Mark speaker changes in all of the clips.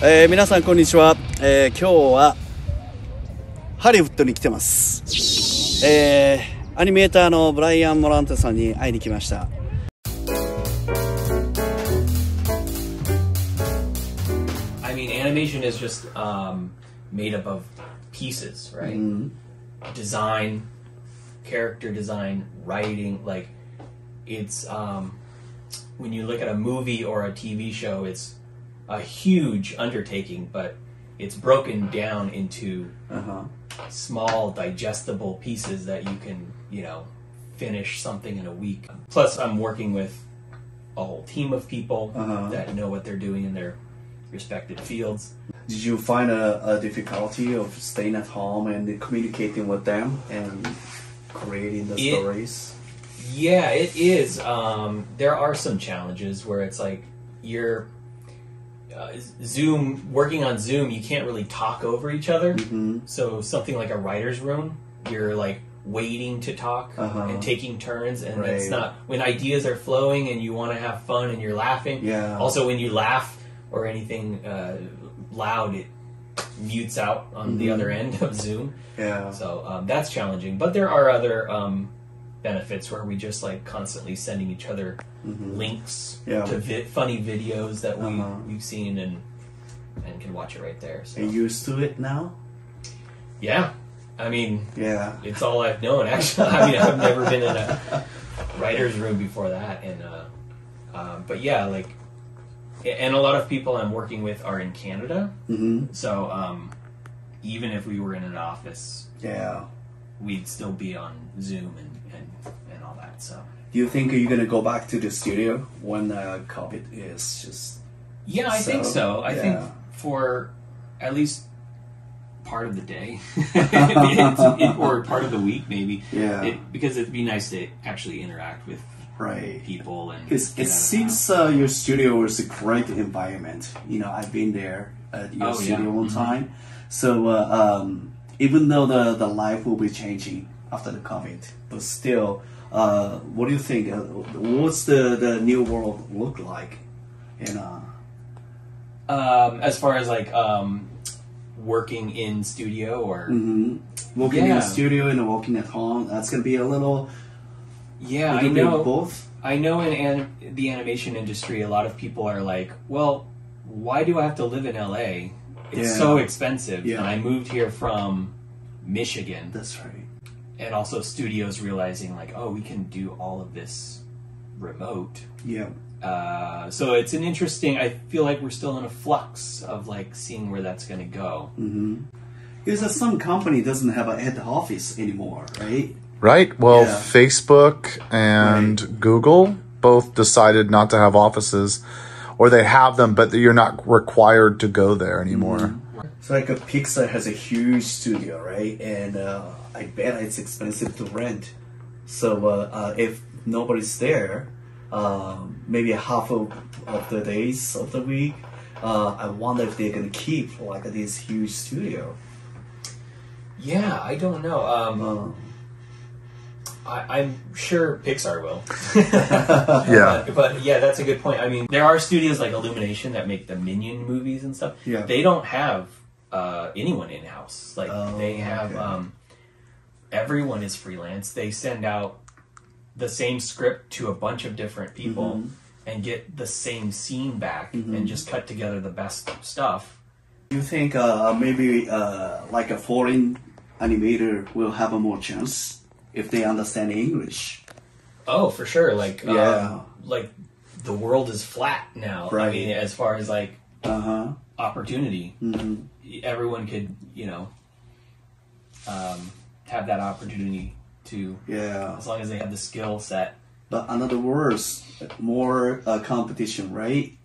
Speaker 1: 皆さんこんにちは、今日はハリウッドに来てます、アニメーターのブライアン・モランテさんに会いに来ました。
Speaker 2: I mean, animation is just made up of pieces, right? Design, character design, writing, like it's when you look at a movie or a TV show, it's a huge undertaking, but it's broken down into small digestible pieces that you can, finish something in a week. Plus, I'm working with a whole team of people that know what they're doing in their respective fields.
Speaker 1: Did you find a difficulty of staying at home and communicating with them and creating the stories?
Speaker 2: Yeah, it is. There are some challenges where it's like you're working on Zoom, you can't really talk over each other. So something like a writer's room, you're like waiting to talk and taking turns, and it's not when ideas are flowing and you want to have fun and you're laughing. Also, when you laugh or anything loud, it mutes out on the other end of Zoom. So that's challenging, but there are other benefits where we just like constantly sending each other links to funny videos that we've seen and can watch it right there. So.
Speaker 1: Are you used to it now?
Speaker 2: Yeah, I mean, it's all I've known actually. I mean, I've never been in a writer's room before that, and but yeah, like, and a lot of people I'm working with are in Canada, so even if we were in an office, we'd still be on Zoom and all that. So,
Speaker 1: do you think you're gonna go back to the studio when COVID is just?
Speaker 2: Yeah, I think so. I think for at least part of the day, or part of the week, maybe. Because it'd be nice to actually interact with people, and
Speaker 1: it seems your studio is a great environment. I've been there at your studio one time. So even though the life will be changing after the COVID, but still, what do you think? What's the new world look like?
Speaker 2: As far as like working in studio or
Speaker 1: working in the studio and working at home, that's gonna be a little.
Speaker 2: Yeah, I know. Both. I know in the animation industry, a lot of people are like, "Well, why do I have to live in LA? It's so expensive." And I moved here from Michigan.
Speaker 1: That's right.
Speaker 2: And also studios realizing like, oh, we can do all of this remote. So it's an interesting. I feel like we're still in a flux of like seeing where that's going to go.
Speaker 1: Because some company doesn't have a head office anymore, right?
Speaker 3: Right. Well, Facebook and Google both decided not to have offices, or they have them, but you're not required to go there anymore.
Speaker 1: So like a Pixar has a huge studio, right? And I bet it's expensive to rent. So if nobody's there, maybe half of the days of the week, I wonder if they're gonna keep like this huge studio.
Speaker 2: Yeah, I don't know. I'm sure Pixar will. But yeah, that's a good point. I mean, there are studios like Illumination that make the Minion movies and stuff. They don't have anyone in-house. Like they have everyone is freelance. They send out the same script to a bunch of different people and get the same scene back and just cut together the best stuff.
Speaker 1: Do you think maybe like a foreign animator will have a more chance if they understand English?
Speaker 2: Oh, for sure. Like like the world is flat now. I mean, as far as like opportunity, everyone could have that opportunity to as long as they have the skill set.
Speaker 1: But in other words, more competition, right?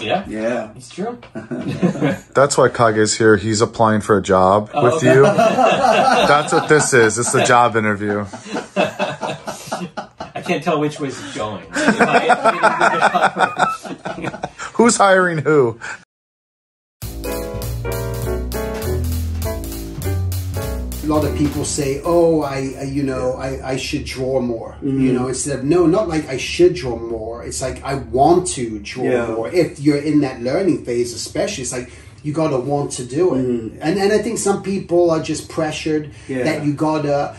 Speaker 2: It's true.
Speaker 3: That's why Kage's here. He's applying for a job with you. That's what this is. It's the job interview.
Speaker 2: I can't tell which way it's going.
Speaker 3: Who's hiring who?
Speaker 4: A lot of people say, "Oh, I should draw more." Instead of no, not like I should draw more. It's like I want to draw more. If you're in that learning phase, especially, it's like You gotta want to do it, and I think some people are just pressured that you gotta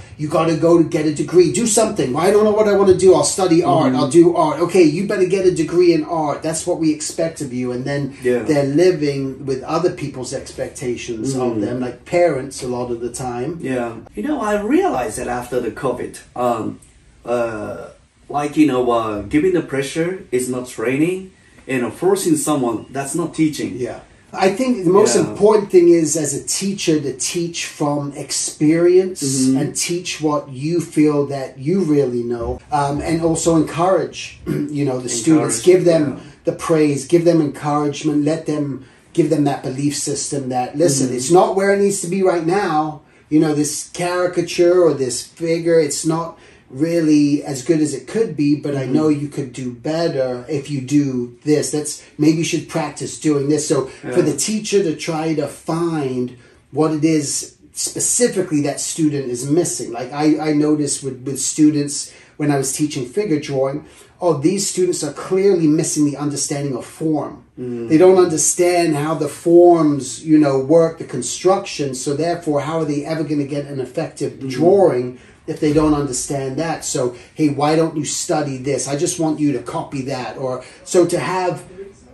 Speaker 4: go to get a degree, do something. Well, I don't know what I want to do. I'll study art. I'll do art. Okay, you better get a degree in art. That's what we expect of you, and then they're living with other people's expectations of them, like parents a lot of the time.
Speaker 1: Yeah, I realized that after the COVID, giving the pressure is not training, and forcing someone, that's not teaching.
Speaker 4: Yeah. I think the most important thing is, as a teacher, to teach from experience and teach what you feel that you really know, and also encourage, the students. Give them the praise, give them encouragement, give them that belief system that, listen, it's not where it needs to be right now. This caricature or this figure, it's not really as good as it could be, but I know you could do better if you do this. Maybe you should practice doing this. So for the teacher to try to find what it is specifically that student is missing. Like I noticed with students when I was teaching figure drawing, these students are clearly missing the understanding of form. They don't understand how the forms, work, the construction. So therefore, how are they ever going to get an effective drawing if they don't understand that? So, hey, why don't you study this? I just want you to copy that. Or so to have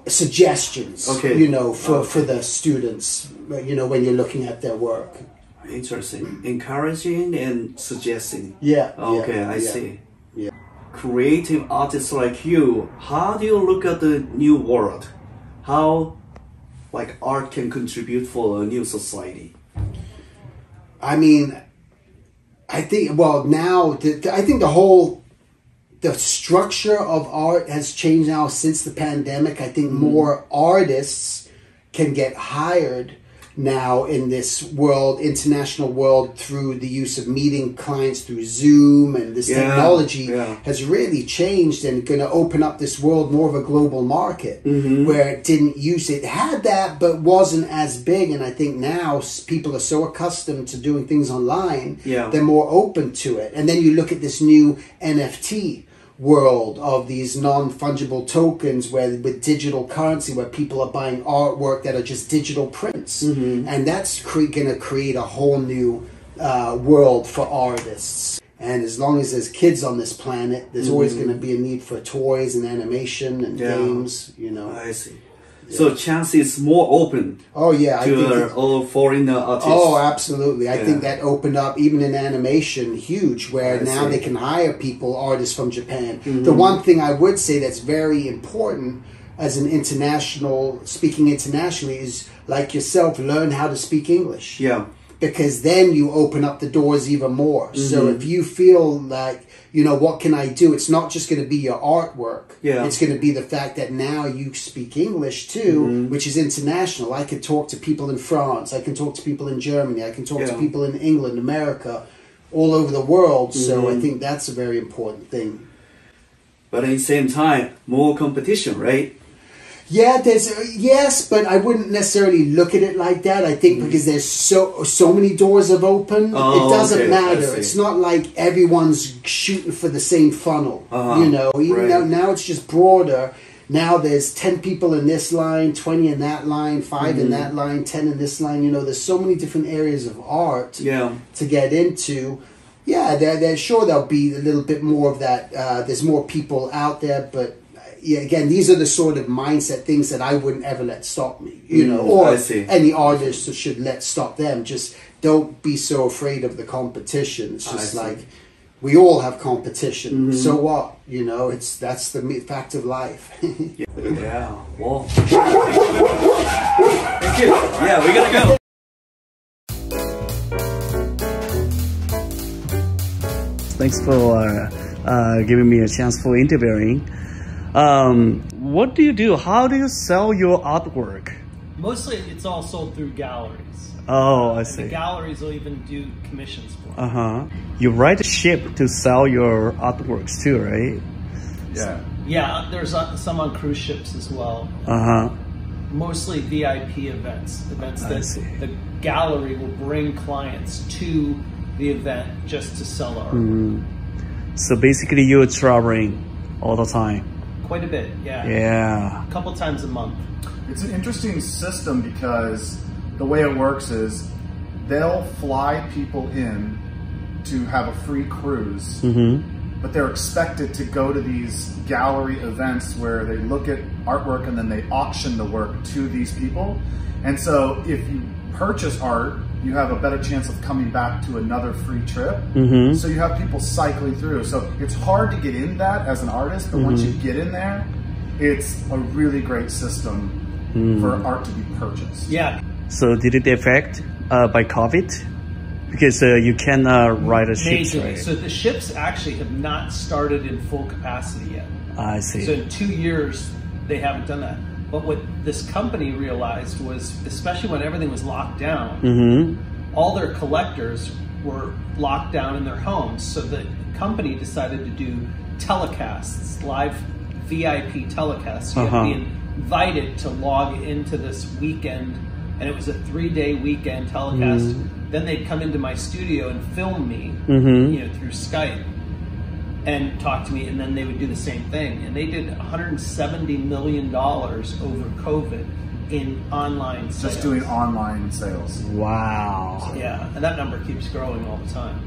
Speaker 4: suggestions, for the students, when you're looking at their work.
Speaker 1: Interesting. Encouraging and suggesting.
Speaker 4: Yeah.
Speaker 1: Okay, I see.
Speaker 4: Yeah.
Speaker 1: Creative artists like you, how do you look at the new world? How, art can contribute for a new society?
Speaker 4: I mean, I think, I think the structure of art has changed now since the pandemic. I think more artists can get hired now in this world, international world, through the use of meeting clients through Zoom, and this technology has really changed and going to open up this world more of a global market where it had that but wasn't as big. And I think now people are so accustomed to doing things online, they're more open to it. And then you look at this new NFT world of these non-fungible tokens with digital currency, where people are buying artwork that are just digital prints, and that's going to create a whole new world for artists. And as long as there's kids on this planet, there's always going to be a need for toys and animation and games.
Speaker 1: I see. So chance is more open.
Speaker 4: Oh yeah,
Speaker 1: to all foreign artists.
Speaker 4: Oh, absolutely. I think that opened up, even in animation, huge, where now they can hire artists from Japan. The one thing I would say that's very important as an speaking internationally is, like yourself, learn how to speak English.
Speaker 1: Yeah.
Speaker 4: Because then you open up the doors even more. So if you feel like, what can I do? It's not just going to be your artwork.
Speaker 1: Yeah.
Speaker 4: It's going to be the fact that now you speak English too, which is international. I can talk to people in France. I can talk to people in Germany. I can talk to people in England, America, all over the world. So I think that's a very important thing.
Speaker 1: But at the same time, more competition, right?
Speaker 4: Yeah, yes, but I wouldn't necessarily look at it like that. I think because there's so many doors have opened, it doesn't matter. It's not like everyone's shooting for the same funnel, Even though now it's just broader. Now there's 10 people in this line, 20 in that line, 5 in that line, 10 in this line. There's so many different areas of art to get into. Yeah, they're sure there'll be a little bit more of that. There's more people out there, but again, these are the sort of mindset things that I wouldn't ever let stop me, or any artist should let stop them. Just don't be so afraid of the competition. It's just we all have competition. So what? That's the fact of life.
Speaker 1: Yeah. Well, thank you. Yeah, we gotta go. Thanks for giving me a chance for interviewing. What do you do? How do you sell your artwork?
Speaker 5: Mostly it's all sold through galleries.
Speaker 1: Oh, I see.
Speaker 5: The galleries will even do commissions for it.
Speaker 1: You write a ship to sell your artworks too, right?
Speaker 5: Yeah. Yeah, there's some on cruise ships as well. Mostly VIP events that the gallery will bring clients to the event just to sell art.
Speaker 1: So basically you're traveling all the time.
Speaker 5: Quite a bit, yeah.
Speaker 3: Yeah.
Speaker 5: A couple times a month.
Speaker 6: It's an interesting system because the way it works is they'll fly people in to have a free cruise, but they're expected to go to these gallery events where they look at artwork and then they auction the work to these people. And so if you purchase art, you have a better chance of coming back to another free trip. So you have people cycling through. So it's hard to get in that as an artist, but once you get in there, it's a really great system for art to be purchased.
Speaker 5: Yeah.
Speaker 1: So did it affect by COVID? Because you can ride a ship, right?
Speaker 5: So the ships actually have not started in full capacity yet.
Speaker 1: I see.
Speaker 5: So in 2 years, they haven't done that. But what this company realized was, especially when everything was locked down, all their collectors were locked down in their homes. So the company decided to do telecasts, live VIP telecasts. You have to be invited to log into this weekend, and it was a 3-day weekend telecast. Then they'd come into my studio and film me, you know, through Skype and talk to me, and then they would do the same thing. And they did $170 million over COVID in online sales.
Speaker 6: Just doing online sales.
Speaker 1: Wow.
Speaker 5: Yeah, and that number keeps growing all the time.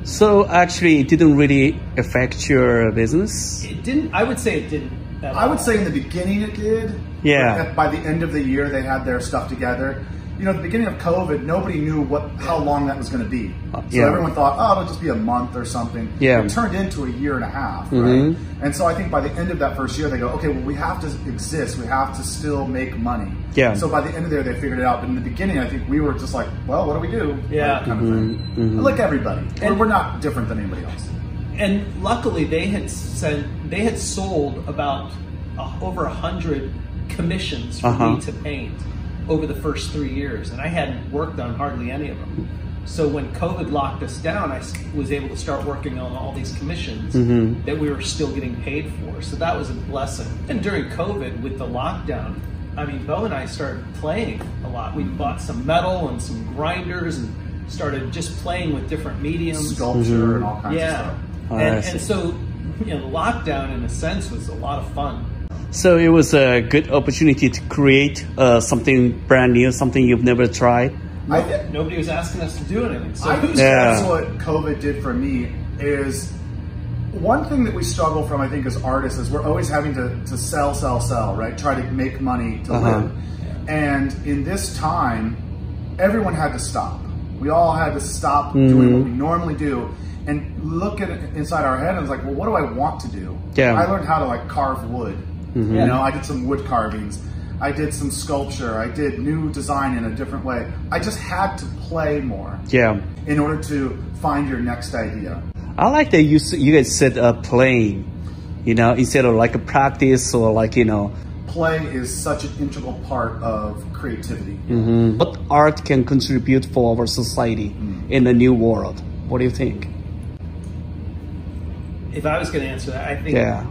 Speaker 1: So actually, it didn't really affect your business?
Speaker 5: It didn't. I would say it didn't.
Speaker 6: I would say in the beginning it did.
Speaker 1: Yeah.
Speaker 6: By the end of the year, they had their stuff together. You know, at the beginning of COVID, nobody knew how long that was going to be. So everyone thought, oh, it'll just be a month or something.
Speaker 1: Yeah.
Speaker 6: It turned into a year and a half, right? And so I think by the end of that first year, they go, okay, well, we have to exist. We have to still make money.
Speaker 1: Yeah.
Speaker 6: So by the end of the year, they figured it out. But in the beginning, I think we were just like, well, what do we do?
Speaker 5: Yeah.
Speaker 6: Kind of thing. Like everybody. And we're not different than anybody else.
Speaker 5: And luckily, they had sold about over 100 commissions for me to paint over the first 3 years, and I hadn't worked on hardly any of them. So when COVID locked us down, I was able to start working on all these commissions that we were still getting paid for. So that was a blessing. And during COVID, with the lockdown, I mean, Bo and I started playing a lot. We bought some metal and some grinders and started just playing with different mediums.
Speaker 6: Sculpture and all kinds of stuff.
Speaker 5: And so, you know, the lockdown, in a sense, was a lot of fun.
Speaker 1: So it was a good opportunity to create something brand new, something you've never tried.
Speaker 5: Nobody was asking us to do anything. So
Speaker 6: I think that's what COVID did for me. Is one thing that we struggle from, I think, as artists, is we're always having to sell, right? Try to make money to live. And in this time, everyone had to stop. We all had to stop doing what we normally do and look at it inside our head and was like, well, what do I want to do? I learned how to like carve wood. You know, I did some wood carvings. I did some sculpture. I did new design in a different way. I just had to play more. In order to find your next idea.
Speaker 1: I like that you guys said playing, you know, instead of like a practice or like, you know.
Speaker 6: Play is such an integral part of creativity.
Speaker 1: What art can contribute for our society in the new world? What do you think?
Speaker 5: If I was going to answer that,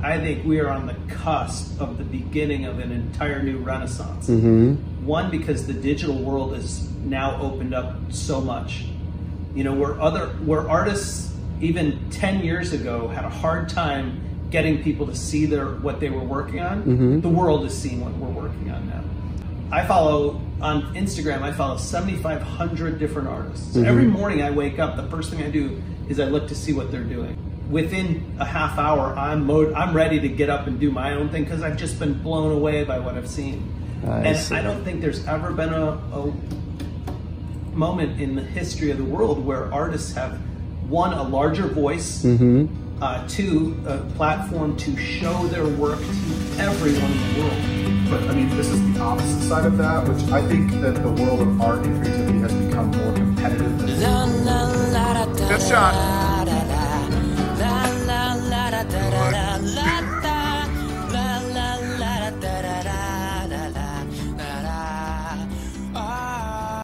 Speaker 5: I think we are on the cusp of the beginning of an entire new renaissance. One, because the digital world has now opened up so much. You know, where artists even 10 years ago had a hard time getting people to see what they were working on, the world is seeing what we're working on now. On Instagram, I follow 7,500 different artists. So every morning I wake up, the first thing I do is I look to see what they're doing. Within a half hour, I'm ready to get up and do my own thing because I've just been blown away by what I've seen. I don't think there's ever been a moment in the history of the world where artists have, one, a larger voice, two, a platform to show their work to everyone in the world.
Speaker 6: But I mean, this is the opposite side of that, which I think that the world of art and creativity has become more competitive.
Speaker 3: Good shot.